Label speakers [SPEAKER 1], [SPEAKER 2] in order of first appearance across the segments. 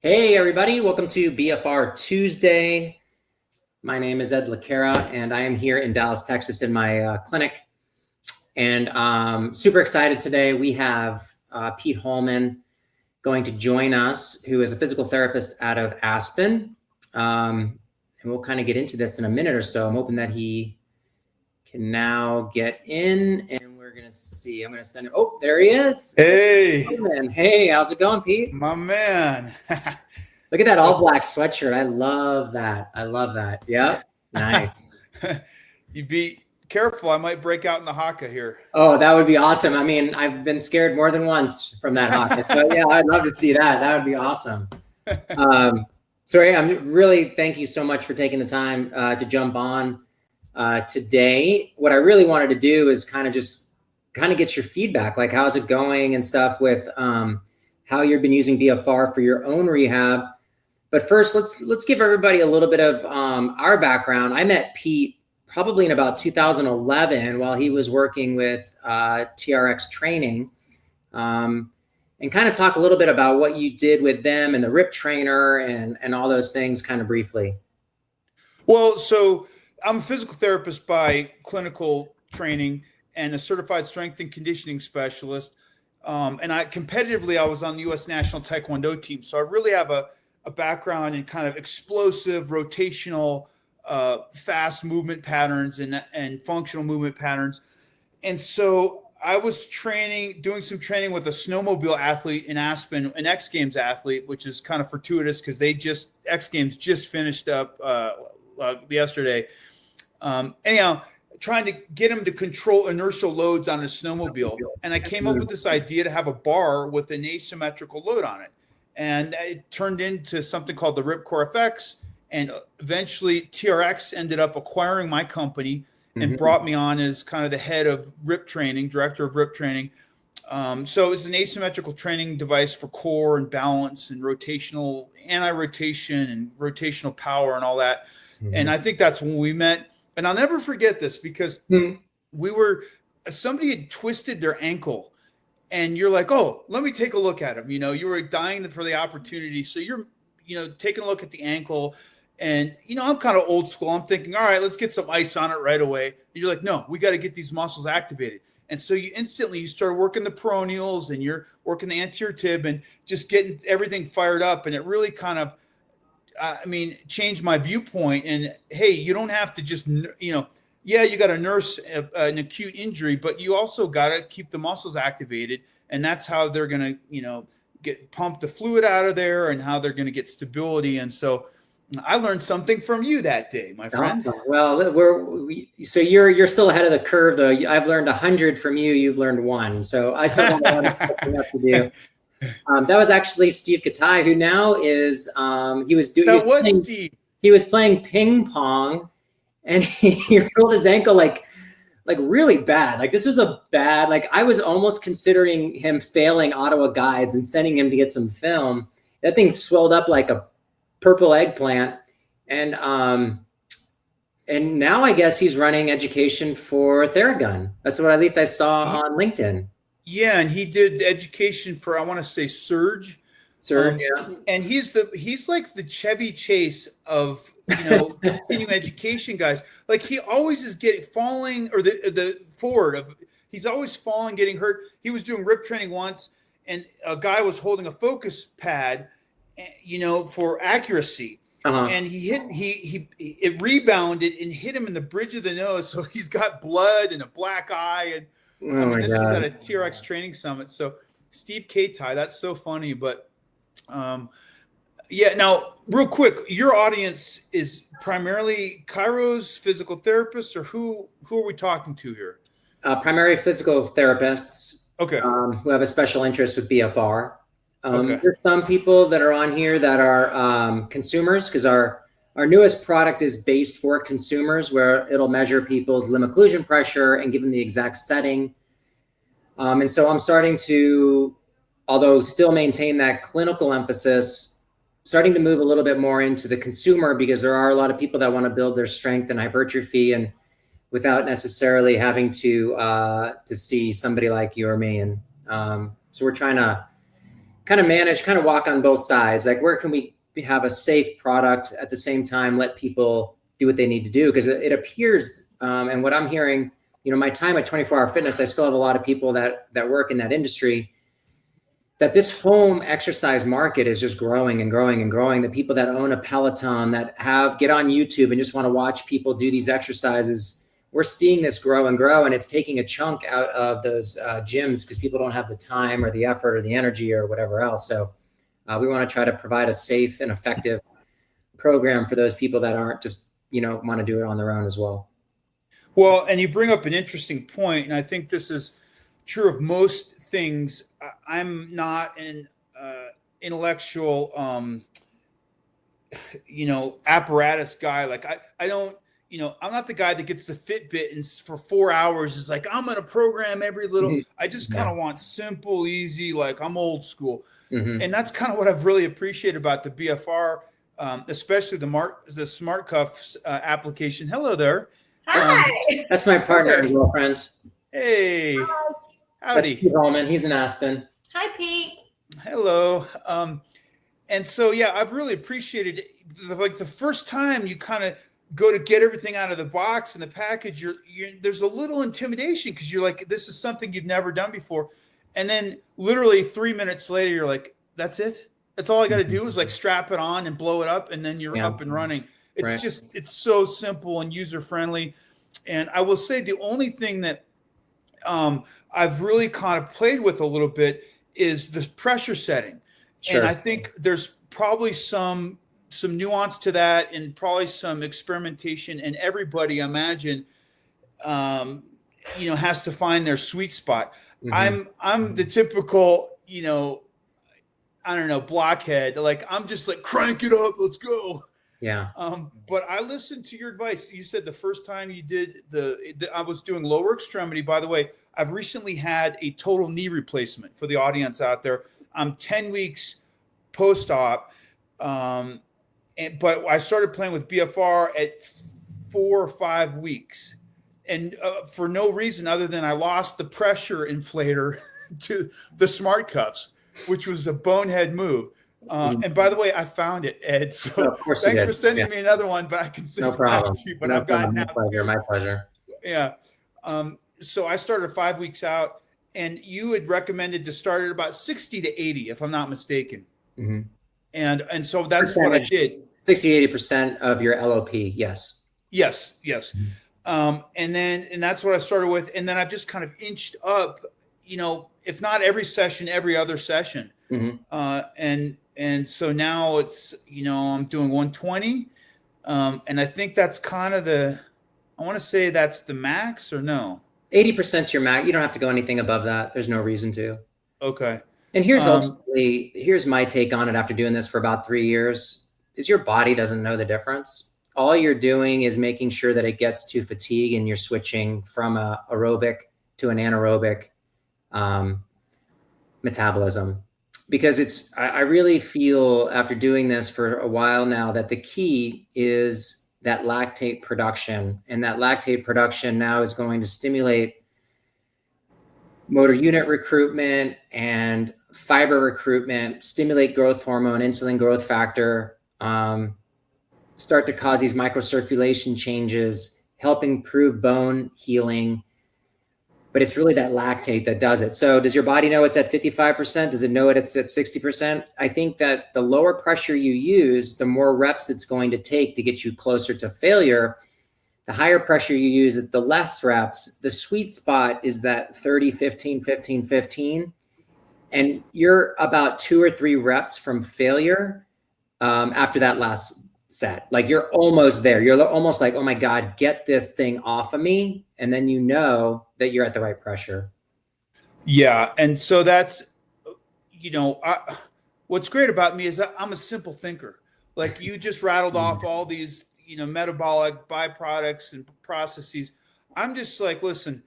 [SPEAKER 1] Hey everybody, welcome to BFR Tuesday. My name is Ed LaCara and I am here in Dallas, Texas in my clinic. And super excited today. We have Pete Holman going to join us, who is a physical therapist out of Aspen. And we'll kind of get into this in a minute or so. I'm hoping that he can now get in and we're going to see. I'm going to send him. Oh, there he is.
[SPEAKER 2] Hey,
[SPEAKER 1] Hey, how's it going, Pete?
[SPEAKER 2] my man.
[SPEAKER 1] Look at that all black sweatshirt. I love that. I love that. Yep. Nice.
[SPEAKER 2] You be careful. I might break out in the haka here.
[SPEAKER 1] Oh, that would be awesome. I mean, I've been scared more than once from that hockey. So yeah, I'd love to see that. That would be awesome. So yeah, I'm really thank you so much for taking the time to jump on today. What I really wanted to do is kind of get your feedback, like how's it going and stuff with how you've been using BFR for your own rehab. But first, let's give everybody a little bit of our background. I met Pete probably in about 2011 while he was working with TRX Training, and kind of talk a little bit about what you did with them and the RIP trainer and all those things kind of briefly.
[SPEAKER 2] Well, so I'm a physical therapist by clinical training and a certified strength and conditioning specialist. And competitively, I was on the U.S. National Taekwondo team. So I really have a background in kind of explosive, rotational, fast movement patterns and functional movement patterns. And so I was doing some training with a snowmobile athlete in Aspen, an X Games athlete, which is kind of fortuitous because X Games just finished up yesterday. Anyhow, trying to get him to control inertial loads on a snowmobile. And I came up with this idea to have a bar with an asymmetrical load on it. And it turned into something called the Ripcore FX. And eventually TRX ended up acquiring my company and brought me on as kind of the head of RIP training, director of RIP training. So it's an asymmetrical training device for core and balance and rotational, anti-rotation and rotational power and all that. And I think that's when we met. And I'll never forget this because somebody had twisted their ankle and you're like, oh, let me take a look at him. You were dying for the opportunity. So you're, taking a look at the ankle and, I'm kind of old school. I'm thinking, all right, let's get some ice on it right away. And you're like, no, we got to get these muscles activated. And so you start working the peroneals and you're working the anterior tib and just getting everything fired up. And it really kind of, changed my viewpoint. And hey, you don't have to just, yeah, you got to nurse an acute injury, but you also got to keep the muscles activated. And that's how they're going to, get pump the fluid out of there and how they're going to get stability. And so I learned something from you that day, my friend.
[SPEAKER 1] Awesome. Well, so you're still ahead of the curve though. I've learned 100 from you. You've learned 1. So I still have to do. That was actually Steve Katai, who now is he was playing ping pong, and he rolled his ankle like really bad. Like this was I was almost considering him failing Ottawa Guides and sending him to get some film. That thing swelled up like a purple eggplant, and now I guess he's running education for Theragun. That's what at least I saw on LinkedIn.
[SPEAKER 2] Yeah, and he did education for, I want to say, Surge.
[SPEAKER 1] Yeah.
[SPEAKER 2] And he's like the Chevy Chase of continuing education guys. Like he always is falling, or the Ford of, he's always falling, getting hurt. He was doing RIP training once, and a guy was holding a focus pad, for accuracy. And it rebounded and hit him in the bridge of the nose. So he's got blood and a black eye. And this was at a TRX training summit. So Steve Katai, that's so funny. But now real quick, your audience is primarily chiros, physical therapists, or who are we talking to here?
[SPEAKER 1] Primary physical therapists.
[SPEAKER 2] Okay.
[SPEAKER 1] Who have a special interest with BFR.
[SPEAKER 2] Okay.
[SPEAKER 1] There's some people that are on here that are consumers, because our newest product is based for consumers, where it'll measure people's limb occlusion pressure and give them the exact setting. And so I'm starting to, although still maintain that clinical emphasis, starting to move a little bit more into the consumer, because there are a lot of people that want to build their strength and hypertrophy, and without necessarily having to see somebody like you or me. And so we're trying to kind of manage, kind of walk on both sides. Like, where can we have a safe product at the same time, let people do what they need to do? Because it appears, and what I'm hearing, my time at 24 Hour Fitness, I still have a lot of people that work in that industry, that this home exercise market is just growing and growing and growing. The people that own a Peloton, that get on YouTube and just want to watch people do these exercises, we're seeing this grow and grow, and it's taking a chunk out of those gyms because people don't have the time or the effort or the energy or whatever else. So we want to try to provide a safe and effective program for those people that aren't just, want to do it on their own as well.
[SPEAKER 2] Well, and you bring up an interesting point, and I think this is true of most things. I'm not an intellectual, apparatus guy. Like I don't, I'm not the guy that gets the Fitbit and for 4 hours is like, I'm going to program every little, I just kind of want simple, easy, like I'm old school. Mm-hmm. And that's kind of what I've really appreciated about the BFR, especially the Smart Cuffs application. Hello there.
[SPEAKER 3] Hi.
[SPEAKER 1] That's my partner and girlfriend.
[SPEAKER 2] Hey.
[SPEAKER 3] Hi.
[SPEAKER 2] Howdy.
[SPEAKER 1] That's Pete Holman. He's in Aspen.
[SPEAKER 3] Hi, Pete.
[SPEAKER 2] Hello. And so, yeah, I've really appreciated like the first time you kind of go to get everything out of the box and the package, there's a little intimidation because you're like, this is something you've never done before. And then literally 3 minutes later, you're like, that's it. That's all I got to do is like strap it on and blow it up. And then you're up and running. It's it's so simple and user-friendly. And I will say the only thing that I've really kind of played with a little bit is the pressure setting. Sure. And I think there's probably some nuance to that and probably some experimentation, and everybody, I imagine, has to find their sweet spot. Mm-hmm. I'm the typical, I don't know, blockhead. Like, I'm just like, crank it up, let's go.
[SPEAKER 1] Yeah.
[SPEAKER 2] But I listened to your advice. You said the first time you did I was doing lower extremity. By the way, I've recently had a total knee replacement for the audience out there. I'm 10 weeks post-op. But I started playing with BFR at 4 or 5 weeks. And for no reason other than I lost the pressure inflator to the Smart Cuffs, which was a bonehead move. And by the way, I found it, Ed. So thanks for sending me another one back and sending it back to you. But I've gotten
[SPEAKER 1] my pleasure.
[SPEAKER 2] Yeah. So I started 5 weeks out, and you had recommended to start at about 60 to 80, if I'm not mistaken. Mm-hmm. And so that's what I did.
[SPEAKER 1] 60-80% of your LOP, yes.
[SPEAKER 2] Yes. And that's what I started with. And then I've just kind of inched up, if not every session, every other session. Mm-hmm. And so now it's, I'm doing 120. And I think that's kind of I want to say that's the max, or no?
[SPEAKER 1] 80% is your max. You don't have to go anything above that. There's no reason to.
[SPEAKER 2] Okay.
[SPEAKER 1] And here's my take on it after doing this for about 3 years, is your body doesn't know the difference. All you're doing is making sure that it gets to fatigue, and you're switching from a aerobic to an anaerobic metabolism. Because I really feel after doing this for a while now that the key is that lactate production, and that lactate production now is going to stimulate motor unit recruitment and fiber recruitment, stimulate growth hormone, insulin growth factor, start to cause these microcirculation changes, help improve bone healing. But it's really that lactate that does it. So does your body know it's at 55%? Does it know it's at 60%? I think that the lower pressure you use, the more reps it's going to take to get you closer to failure. The higher pressure you use, the less reps. The sweet spot is that 30, 15, 15, 15. And you're about 2 or 3 reps from failure after that last set. Like, you're almost there. You're almost like, oh my God, get this thing off of me. And then you know that you're at the right pressure. Yeah.
[SPEAKER 2] And so that's, what's great about me is that I'm a simple thinker. Like, you just rattled off all these, metabolic byproducts and processes. I'm just like, listen,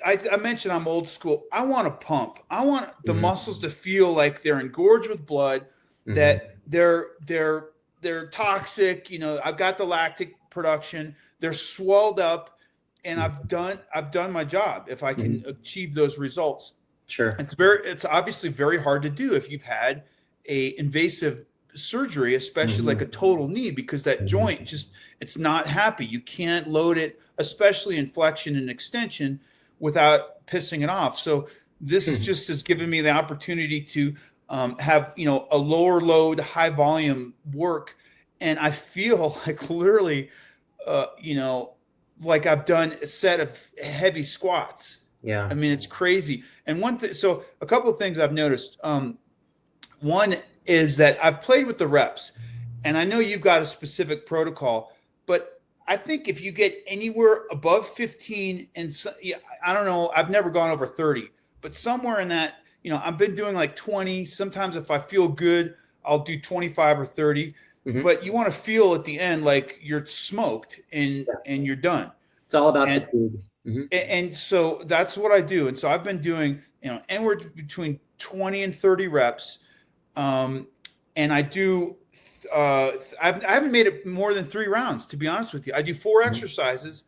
[SPEAKER 2] I mentioned I'm old school. I want to pump. I want the muscles to feel like they're engorged with blood, that they're toxic. I've got the lactic production. They're swelled up, and I've done my job if I can achieve those results.
[SPEAKER 1] Sure.
[SPEAKER 2] It's obviously very hard to do if you've had a invasive surgery, especially like a total knee, because that joint it's not happy. You can't load it, especially in flexion and extension, without pissing it off. So this just has given me the opportunity to have, a lower load, high volume work. And I feel like literally, like I've done a set of heavy squats.
[SPEAKER 1] Yeah.
[SPEAKER 2] I mean, it's crazy. And so a couple of things I've noticed. One is that I've played with the reps, and I know you've got a specific protocol, but I think if you get anywhere above 15 and I don't know, I've never gone over 30, but somewhere in that, I've been doing like 20. Sometimes if I feel good, I'll do 25 or 30, but you want to feel at the end like you're smoked and you're done.
[SPEAKER 1] It's all about fatigue.
[SPEAKER 2] And so that's what I do. And so I've been doing, anywhere between 20 and 30 reps. And I do, I haven't made it more than 3 rounds, to be honest with you. I do 4 exercises,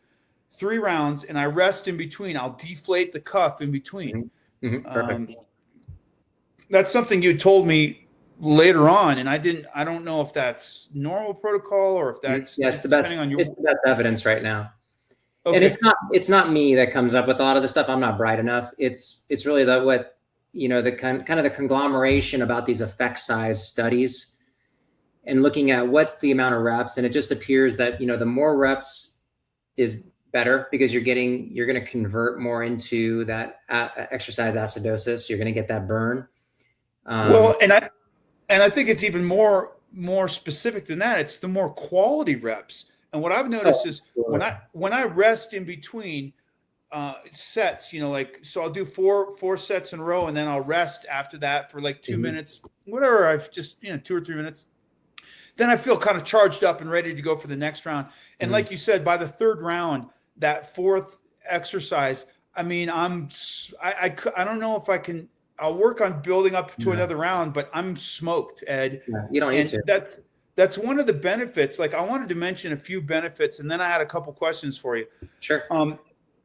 [SPEAKER 2] 3 rounds, and I rest in between. I'll deflate the cuff in between.
[SPEAKER 1] Perfect.
[SPEAKER 2] That's something you told me later on, and I don't know if that's normal protocol or if that's
[SPEAKER 1] it's the best. It's the best evidence right now.
[SPEAKER 2] Okay.
[SPEAKER 1] And it's not me that comes up with a lot of the stuff. I'm not bright enough. It's really the kind of the conglomeration about these effect size studies and looking at what's the amount of reps. And it just appears that, the more reps is better because you're going to convert more into that exercise acidosis. You're going to get that burn.
[SPEAKER 2] And I think it's even more specific than that. It's the more quality reps. And what I've noticed is when I rest in between sets, so I'll do four sets in a row, and then I'll rest after that for like 2 minutes, whatever. I've just 2 or 3 minutes. Then I feel kind of charged up and ready to go for the next round. And like you said, by the 3rd round, that 4th exercise, I mean, I don't know if I can. I'll work on building up to another round, but I'm smoked, Ed.
[SPEAKER 1] Yeah, you don't need to.
[SPEAKER 2] That's one of the benefits. Like I wanted to mention a few benefits, and then I had a couple questions for you.
[SPEAKER 1] Sure.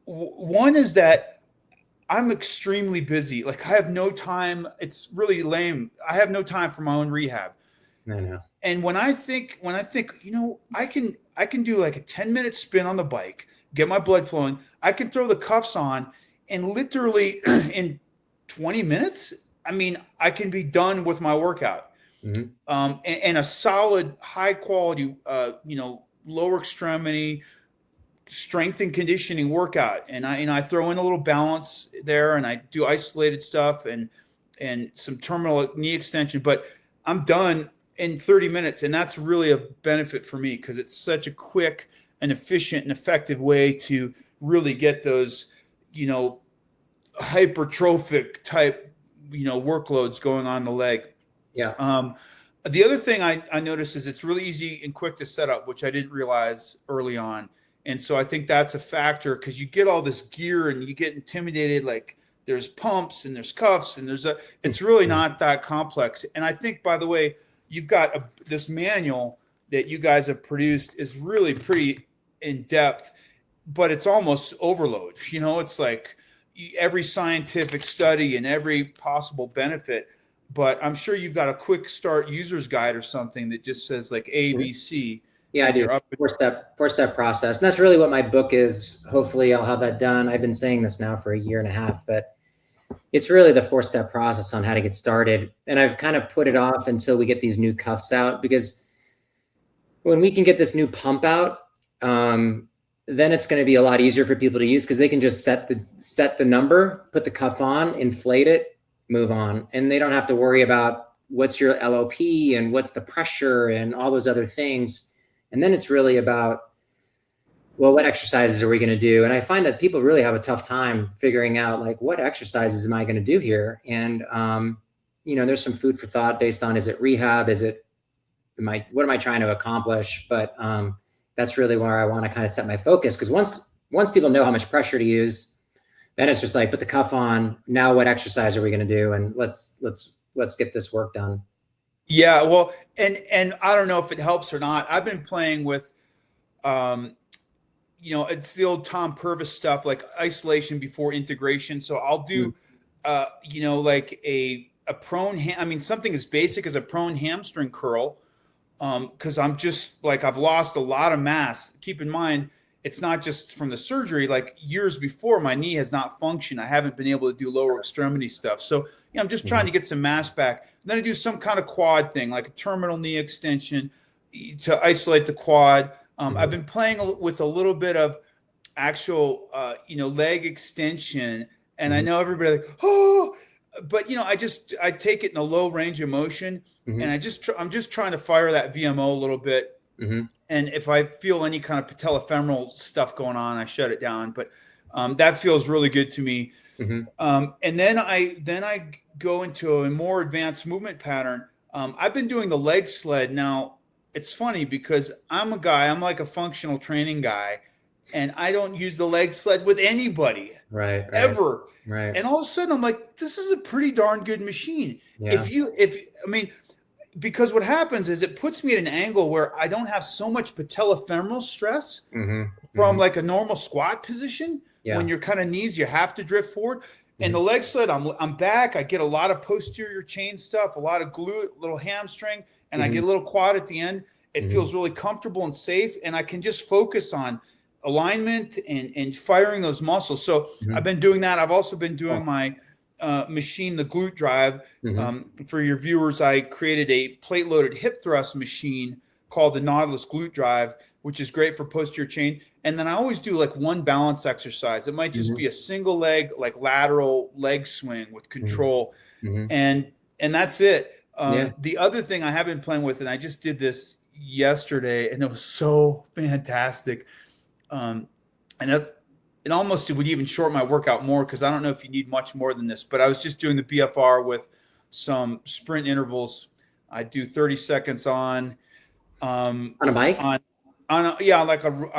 [SPEAKER 2] One is that I'm extremely busy. Like I have no time. It's really lame. I have no time for my own rehab.
[SPEAKER 1] I know.
[SPEAKER 2] And when I think, I can do like a 10-minute spin on the bike, get my blood flowing. I can throw the cuffs on, and literally in 20 minutes, I mean, I can be done with my workout. And a solid, high quality, lower extremity strength and conditioning workout. And I throw in a little balance there, and I do isolated stuff and some terminal knee extension, but I'm done in 30 minutes. And that's really a benefit for me because it's such a quick and efficient and effective way to really get those, hypertrophic type, workloads going on the leg.
[SPEAKER 1] Yeah.
[SPEAKER 2] The other thing I noticed is it's really easy and quick to set up, which I didn't realize early on. And so I think that's a factor because you get all this gear and you get intimidated. Like there's pumps and there's cuffs and it's really not that complex. And I think, by the way, you've got this manual that you guys have produced is really pretty in depth, but it's almost overload. It's like every scientific study and every possible benefit. But I'm sure you've got a quick start user's guide or something that just says like A, B, C.
[SPEAKER 1] Yeah, I do. 4-step process. And that's really what my book is. Hopefully I'll have that done. I've been saying this now for a year and a half, but it's really the 4-step process on how to get started. And I've kind of put it off until we get these new cuffs out, because when we can get this new pump out, then it's going to be a lot easier for people to use because they can just set the number, put the cuff on, inflate it, move on. And they don't have to worry about what's your LOP and what's the pressure and all those other things. And then it's really about, well, what exercises are we going to do? And I find that people really have a tough time figuring out like, what exercises am I going to do here? And, there's some food for thought based on, is it rehab? What am I trying to accomplish? But that's really where I want to kind of set my focus. Because once people know how much pressure to use, then it's just like, put the cuff on. Now what exercise are we going to do? And let's get this work done.
[SPEAKER 2] Yeah, well, and I don't know if it helps or not. I've been playing with, it's the old Tom Purvis stuff, like isolation before integration. So I'll do like a prone I mean, something as basic as a prone hamstring curl. Because I'm just like, I've lost a lot of mass. Keep in mind, it's not just from the surgery. Like years before, my knee has not functioned. I haven't been able to do lower extremity stuff. So I'm just trying to get some mass back. Then I do some kind of quad thing, like a terminal knee extension to isolate the quad. I've been playing with a little bit of actual, leg extension. And I know everybody like, oh, but I take it in a low range of motion, and I'm just trying to fire that VMO a little bit. And if I feel any kind of patellofemoral stuff going on, I shut it down. But that feels really good to me. And then I go into a more advanced movement pattern. I've been doing the leg sled. Now it's funny because I'm like a functional training guy, and I don't use the leg sled with anybody ever. Right. And all of a sudden I'm like, this is a pretty darn good machine. Yeah. Because what happens is it puts me at an angle where I don't have so much patellofemoral stress from like a normal squat position. When your kind of knees, you have to drift forward. And the leg sled, I'm back. I get a lot of posterior chain stuff, a lot of glute, little hamstring, and I get a little quad at the end. It feels really comfortable and safe, and I can just focus on alignment and firing those muscles. So I've been doing that. I've also been doing my machine, the glute drive. For your viewers, I created a plate loaded hip thrust machine called the Nautilus glute drive, which is great for posterior chain. And then I always do like one balance exercise. It might just be a single leg, like lateral leg swing with control. And that's it. The other thing I have been playing with, and I just did this yesterday, and it was so fantastic. And it almost would even shorten my workout more, because I don't know if you need much more than this, but I was just doing the BFR with some sprint intervals. I do 30 seconds on
[SPEAKER 1] a bike,
[SPEAKER 2] on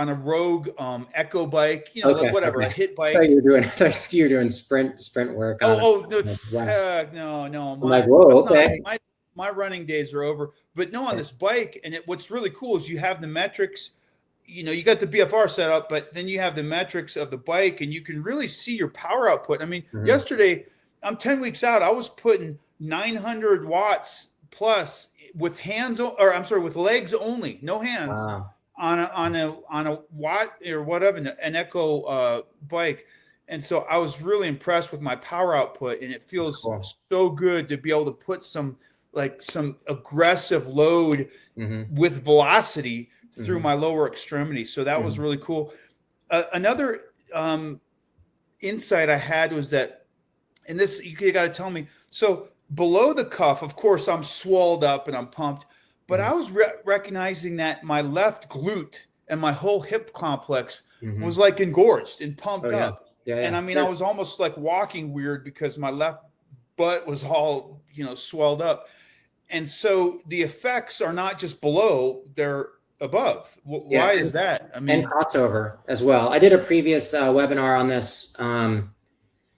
[SPEAKER 2] a Rogue Echo bike, like whatever, a hit bike.
[SPEAKER 1] You're doing sprint work.
[SPEAKER 2] No.
[SPEAKER 1] I'm like, whoa, okay.
[SPEAKER 2] My running days are over, but no, on this bike. And what's really cool is you have the metrics. You got the BFR set up, but then you have the metrics of the bike, and you can really see your power output. I mean, yesterday, I'm 10 weeks out. I was putting 900 watts plus with with legs only, no hands, on a watt or whatever, an Echo bike. And so I was really impressed with my power output, and it feels so good to be able to put some aggressive load with velocity through my lower extremity. So that was really cool. Another insight I had was that, and this, you got to tell me, so below the cuff, of course, I'm swelled up and I'm pumped, but I was recognizing that my left glute and my whole hip complex was like engorged and pumped up. And I mean, I was almost like walking weird because my left butt was all, swelled up. And so the effects are not just below, they're above. Why is that? I mean,
[SPEAKER 1] and crossover as well. I did a previous webinar on this.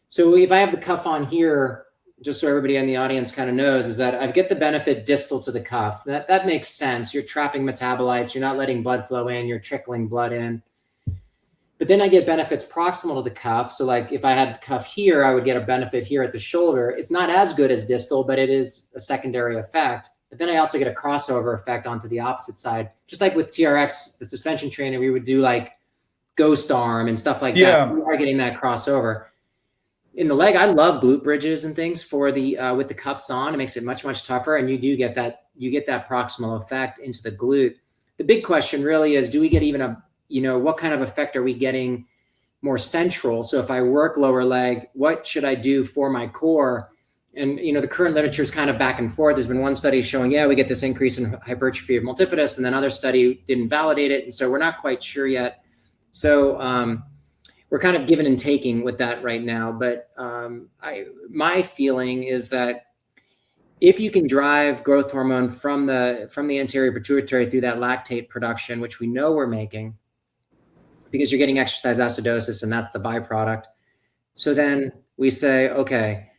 [SPEAKER 1] So if I have the cuff on here, just so everybody in the audience kind of knows, is that I get the benefit distal to the cuff. That makes sense. You're trapping metabolites. You're not letting blood flow in. You're trickling blood in. But then I get benefits proximal to the cuff. So like if I had cuff here, I would get a benefit here at the shoulder. It's not as good as distal, but it is a secondary effect. But then I also get a crossover effect onto the opposite side. Just like with TRX, the suspension training, we would do like ghost arm and stuff like that. We are getting that crossover. In the leg, I love glute bridges and things for the with the cuffs on. It makes it much, much tougher. And you do get that, proximal effect into the glute. The big question really is, do we get even what kind of effect are we getting more central? So if I work lower leg, what should I do for my core? And, the current literature is kind of back and forth. There's been one study showing, we get this increase in hypertrophy of multifidus, and then another study didn't validate it. And so we're not quite sure yet. So we're kind of giving and taking with that right now. But my feeling is that if you can drive growth hormone from the anterior pituitary through that lactate production, which we know we're making, because you're getting exercise acidosis, and that's the byproduct. So then we say, okay,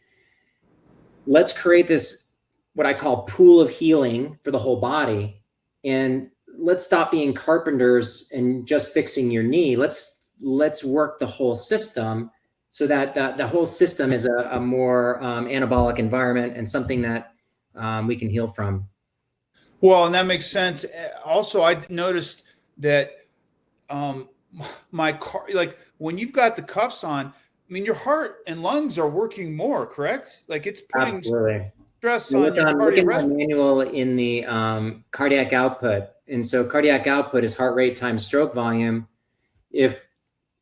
[SPEAKER 1] let's create this, what I call pool of healing for the whole body. And let's stop being carpenters and just fixing your knee. Let's work the whole system so that the whole system is a more anabolic environment and something that we can heal from.
[SPEAKER 2] Well, and that makes sense. Also, I noticed that my car, like when you've got the cuffs on, I mean, your heart and lungs are working more, correct? Like it's putting
[SPEAKER 1] Absolutely.
[SPEAKER 2] stress
[SPEAKER 1] You
[SPEAKER 2] on your
[SPEAKER 1] look in my
[SPEAKER 2] cardiorespiratory.
[SPEAKER 1] manual in the cardiac output, and so cardiac output is heart rate times stroke volume.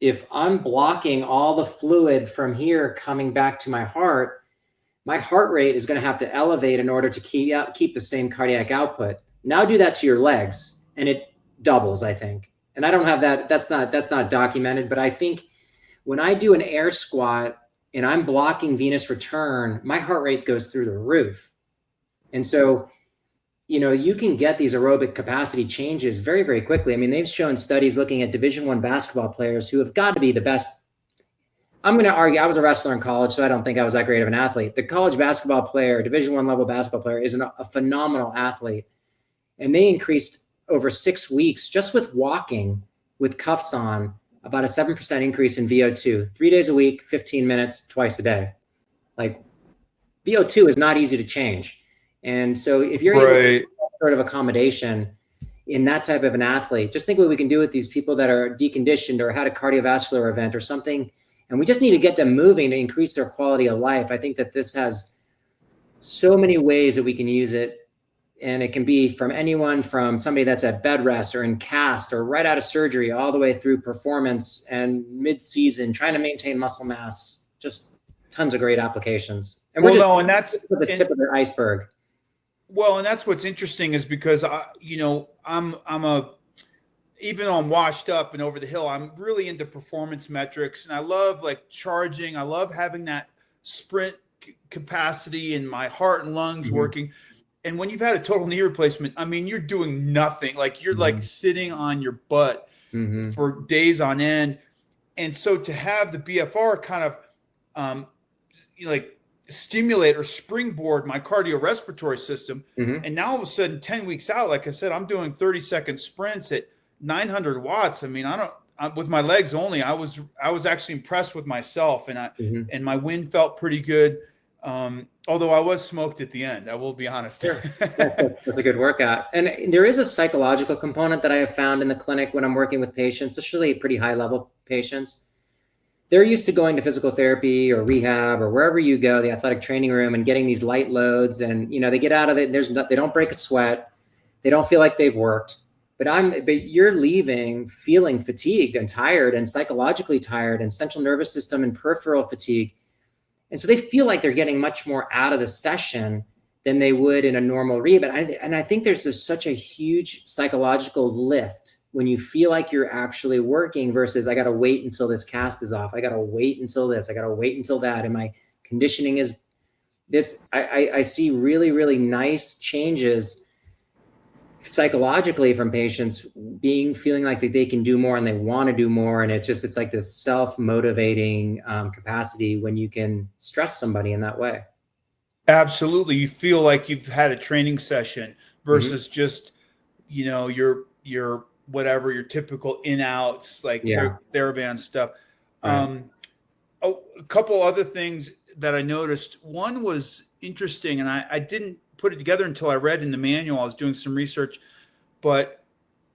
[SPEAKER 1] If I'm blocking all the fluid from here coming back to my heart rate is going to have to elevate in order to keep the same cardiac output. Now do that to your legs, and it doubles, I think. And I don't have that. That's not documented, but I think when I do an air squat and I'm blocking venous return, my heart rate goes through the roof. And so, you can get these aerobic capacity changes very, very quickly. I mean, they've shown studies looking at Division I basketball players who have got to be the best. I'm going to argue, I was a wrestler in college, so I don't think I was that great of an athlete. The college basketball player, Division I level basketball player, is a phenomenal athlete. And they increased over 6 weeks just with walking with cuffs on, about a 7% increase in VO2, 3 days a week, 15 minutes, twice a day. Like VO2 is not easy to change. And so if you're able to do that sort of accommodation in that type of an athlete, just think what we can do with these people that are deconditioned or had a cardiovascular event or something. And we just need to get them moving to increase their quality of life. I think that this has so many ways that we can use it. And it can be from anyone from somebody that's at bed rest or in cast or right out of surgery, all the way through performance and mid-season, trying to maintain muscle mass, just tons of great applications. And we're just at the tip of the iceberg.
[SPEAKER 2] Well, and that's what's interesting is because even though I'm washed up and over the hill, I'm really into performance metrics, and I love like charging. I love having that sprint capacity and my heart and lungs working. And when you've had a total knee replacement, I mean, you're doing nothing. Like you're like sitting on your butt for days on end. And so to have the BFR kind of like stimulate or springboard my cardiorespiratory system. And now all of a sudden, 10 weeks out, like I said, I'm doing 30-second sprints at 900 watts. I mean, with my legs only, I was actually impressed with myself, and and my wind felt pretty good. Although I was smoked at the end, I will be honest.
[SPEAKER 1] Sure. That's a good workout. And there is a psychological component that I have found in the clinic when I'm working with patients, especially pretty high level patients. They're used to going to physical therapy or rehab or wherever you go, the athletic training room, and getting these light loads. And, they get out of it. They don't break a sweat. They don't feel like they've worked. But you're leaving feeling fatigued and tired and psychologically tired and central nervous system and peripheral fatigue. And so they feel like they're getting much more out of the session than they would in a normal rehab. And I think there's such a huge psychological lift when you feel like you're actually working versus I got to wait until this cast is off. I got to wait until this. I got to wait until that. And my conditioning I see really, really nice changes psychologically from patients feeling like they can do more and they want to do more. And it's like this self-motivating capacity when you can stress somebody in that way.
[SPEAKER 2] Absolutely. You feel like you've had a training session versus just, your whatever, your typical in-outs, like TheraBand stuff. Right. A couple other things that I noticed. One was interesting, and I didn't put it together until I read in the manual. I was doing some research, but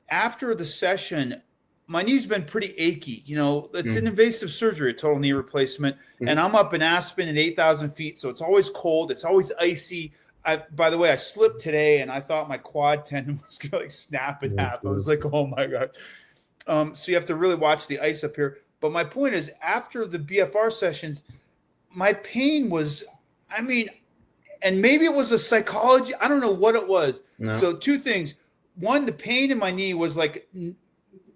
[SPEAKER 2] after the session, my knee's been pretty achy. It's an invasive surgery, a total knee replacement, and I'm up in Aspen at 8,000 feet, so it's always cold. It's always icy. By the way, I slipped today, and I thought my quad tendon was going to snap in half. I was like, oh my God. So you have to really watch the ice up here. But my point is, after the BFR sessions, my pain was, and maybe it was a psychology. I don't know what it was. No. So two things. One, the pain in my knee was like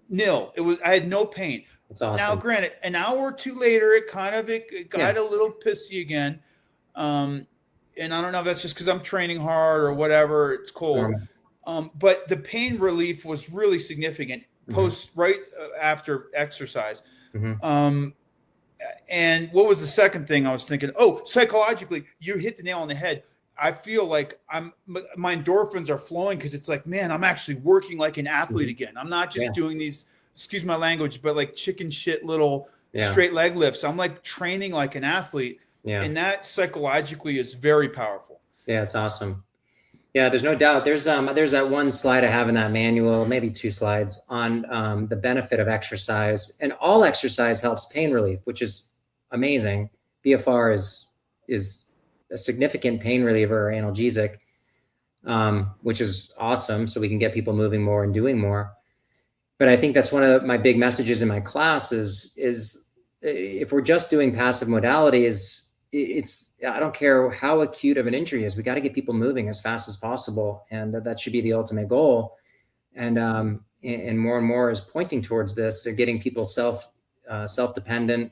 [SPEAKER 2] nil. I had no pain.
[SPEAKER 1] That's awesome.
[SPEAKER 2] Now, granted, an hour or two later, it got a little pissy again. And I don't know if that's just because I'm training hard or whatever. It's cold. But the pain relief was really significant right after exercise. And what was the second thing I was thinking? Oh, psychologically, you hit the nail on the head. I feel like my endorphins are flowing because it's like, man, I'm actually working like an athlete again. I'm not just doing these, excuse my language, but like chicken shit little straight leg lifts. I'm like training like an athlete.
[SPEAKER 1] Yeah.
[SPEAKER 2] And that psychologically is very powerful.
[SPEAKER 1] Yeah, it's awesome. Yeah, there's no doubt. There's that one slide I have in that manual, maybe 2 slides on the benefit of exercise, and all exercise helps pain relief, which is amazing. BFR is a significant pain reliever or analgesic, which is awesome. So we can get people moving more and doing more. But I think that's one of my big messages in my class is if we're just doing passive modalities, I don't care how acute of an injury is, we got to get people moving as fast as possible. And that should be the ultimate goal. And more is pointing towards this, getting people self-dependent,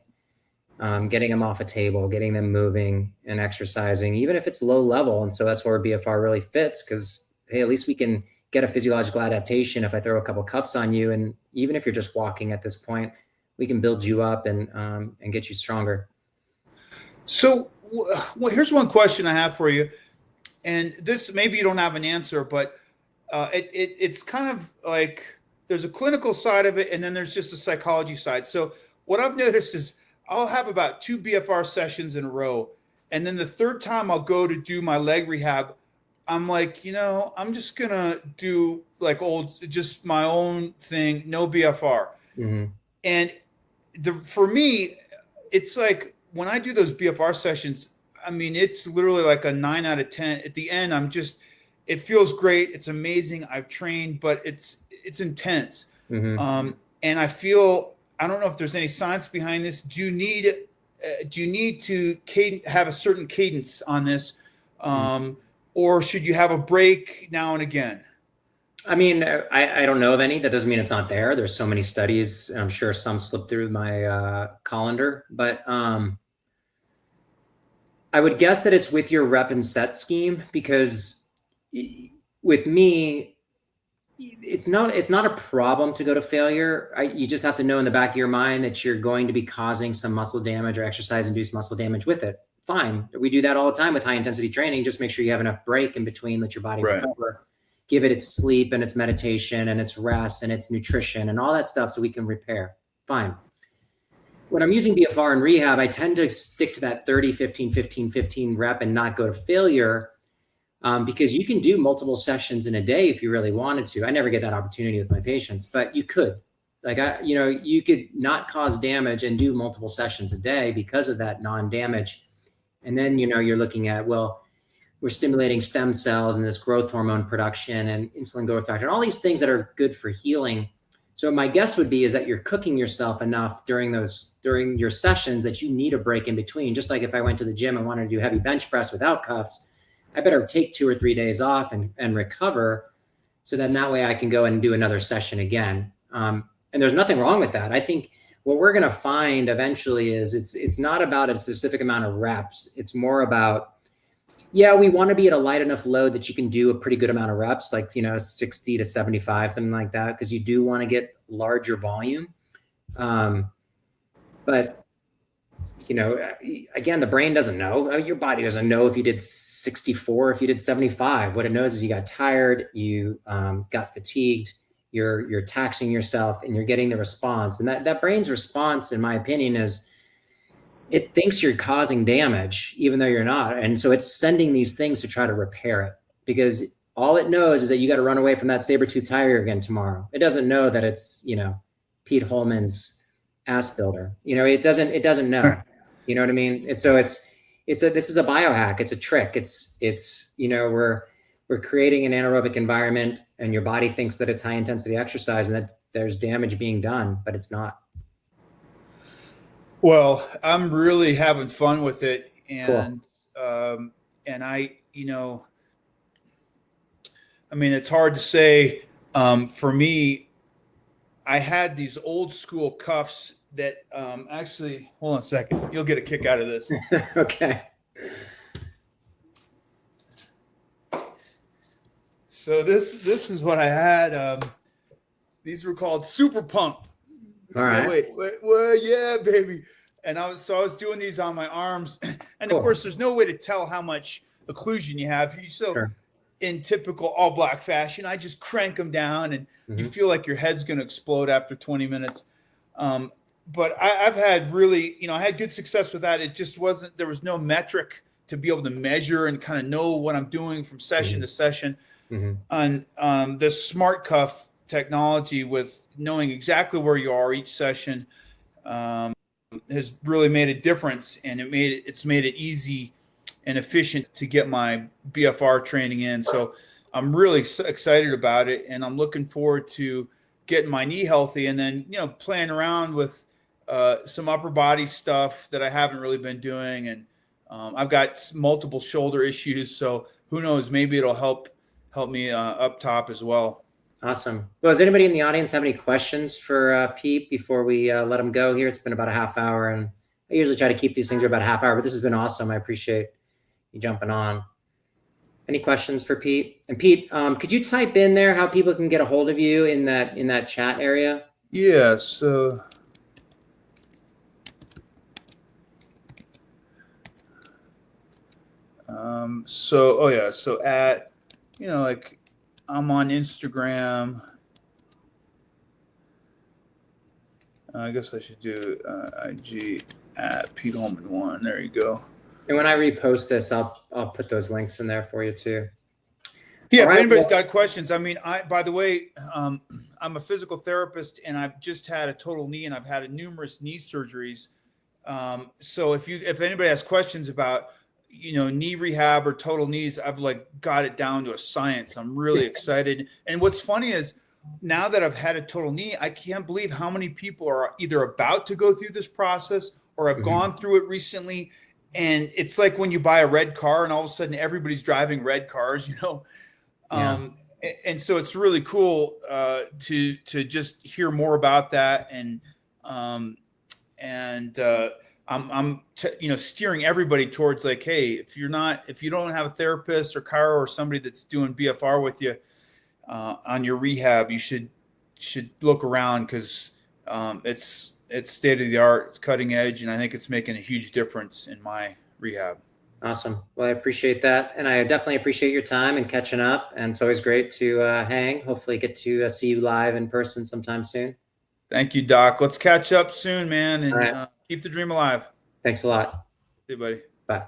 [SPEAKER 1] getting them off a table, getting them moving and exercising, even if it's low level. And so that's where BFR really fits, because, hey, at least we can get a physiological adaptation if I throw a couple cuffs on you. And even if you're just walking at this point, we can build you up and get you stronger.
[SPEAKER 2] So, well, here's one question I have for you. And this, maybe you don't have an answer, but it's kind of like there's a clinical side of it, and then there's just a psychology side. So what I've noticed is I'll have about 2 BFR sessions in a row. And then the third time I'll go to do my leg rehab, I'm like, I'm just going to do like just my own thing, no BFR.
[SPEAKER 1] Mm-hmm.
[SPEAKER 2] And for me, it's like when I do those BFR sessions, I mean, it's literally like a 9 out of 10. At the end, it feels great. It's amazing. I've trained, but it's intense.
[SPEAKER 1] Mm-hmm.
[SPEAKER 2] And I don't know if there's any science behind this. Do you need to have a certain cadence on this? Or should you have a break now and again?
[SPEAKER 1] I mean, I don't know of any. That doesn't mean it's not there. There's so many studies. I'm sure some slip through my colander, but I would guess that it's with your rep and set scheme, because with me, it's not a problem to go to failure. You just have to know in the back of your mind that you're going to be causing some muscle damage or exercise-induced muscle damage with it. Fine. We do that all the time with high-intensity training. Just make sure you have enough break in between, let your body recover, give it its sleep and its meditation and its rest and its nutrition and all that stuff so we can repair. Fine. When I'm using BFR in rehab, I tend to stick to that 30, 15, 15, 15 rep and not go to failure, because you can do multiple sessions in a day if you really wanted to. I never get that opportunity with my patients, but you could. You could not cause damage and do multiple sessions a day because of that non-damage. And then, you're looking at, well, we're stimulating stem cells and this growth hormone production and insulin growth factor and all these things that are good for healing. So my guess would be is that you're cooking yourself enough during your sessions that you need a break in between. Just like if I went to the gym and wanted to do heavy bench press without cuffs, I better take 2 or 3 days off and recover, so then that way I can go and do another session again. And there's nothing wrong with that. I think what we're going to find eventually is it's not about a specific amount of reps. It's more about, we want to be at a light enough load that you can do a pretty good amount of reps, like, 60 to 75, something like that, because you do want to get larger volume. But, again, the brain doesn't know. Your body doesn't know if you did 64, if you did 75. What it knows is you got tired, you got fatigued, you're taxing yourself, and you're getting the response. And that brain's response, in my opinion, is it thinks you're causing damage, even though you're not. And so it's sending these things to try to repair it, because all it knows is that you got to run away from that saber-tooth tiger again tomorrow. It doesn't know that it's, Pete Holman's ass builder. It doesn't know. You know what I mean? And so this is a biohack. It's a trick. It's we're creating an anaerobic environment, and your body thinks that it's high intensity exercise and that there's damage being done, but it's not.
[SPEAKER 2] Well, I'm really having fun with it. And,
[SPEAKER 1] cool.
[SPEAKER 2] And it's hard to say. For me, I had these old school cuffs that actually, hold on a second. You'll get a kick out of this.
[SPEAKER 1] Okay.
[SPEAKER 2] So this is what I had. These were called Super Pump.
[SPEAKER 1] All right.
[SPEAKER 2] Wait, well, yeah, baby. And I was doing these on my arms, and
[SPEAKER 1] Cool.
[SPEAKER 2] Of course, there's no way to tell how much occlusion you have.
[SPEAKER 1] Sure.
[SPEAKER 2] In typical all black fashion, I just crank them down, and you feel like your head's going to explode after 20 minutes. I've had really, I had good success with that. It just wasn't, there was no metric to be able to measure and kind of know what I'm doing from session to session. On this smart cuff technology with knowing exactly where you are each session has really made a difference, and it's made it easy and efficient to get my BFR training in. So I'm really excited about it, and I'm looking forward to getting my knee healthy, and then playing around with some upper body stuff that I haven't really been doing. And I've got multiple shoulder issues, so who knows, maybe it'll help me up top as well.
[SPEAKER 1] Awesome. Well, does anybody in the audience have any questions for Pete before we let him go here? It's been about a half hour, and I usually try to keep these things to about a half hour, but this has been awesome. I appreciate you jumping on. Any questions for Pete? And Pete, could you type in there how people can get a hold of you in that chat area?
[SPEAKER 2] Yeah. So so at, like, I'm on Instagram. I guess I should do IG at Pete Holman 1. There you go.
[SPEAKER 1] And when I repost this, I'll put those links in there for you too.
[SPEAKER 2] Yeah, if anybody's got questions. I mean, by the way, I'm a physical therapist, and I've just had a total knee, and I've had numerous knee surgeries. So if anybody has questions about knee rehab or total knees, I've got it down to a science. I'm really excited. And what's funny is, now that I've had a total knee, I can't believe how many people are either about to go through this process or have gone through it recently. And it's like when you buy a red car and all of a sudden everybody's driving red cars,
[SPEAKER 1] Yeah.
[SPEAKER 2] And so it's really cool to just hear more about that. And I'm steering everybody towards, like, hey, if you don't have a therapist or chiro or somebody that's doing BFR with you on your rehab, you should look around, because it's state of the art, it's cutting edge, and I think it's making a huge difference in my rehab.
[SPEAKER 1] Awesome. Well, I appreciate that, and I definitely appreciate your time and catching up. And it's always great to hang. Hopefully, get to see you live in person sometime soon.
[SPEAKER 2] Thank you, Doc. Let's catch up soon, man, and
[SPEAKER 1] All right.
[SPEAKER 2] keep the dream alive.
[SPEAKER 1] Thanks a lot.
[SPEAKER 2] See you, buddy.
[SPEAKER 1] Bye.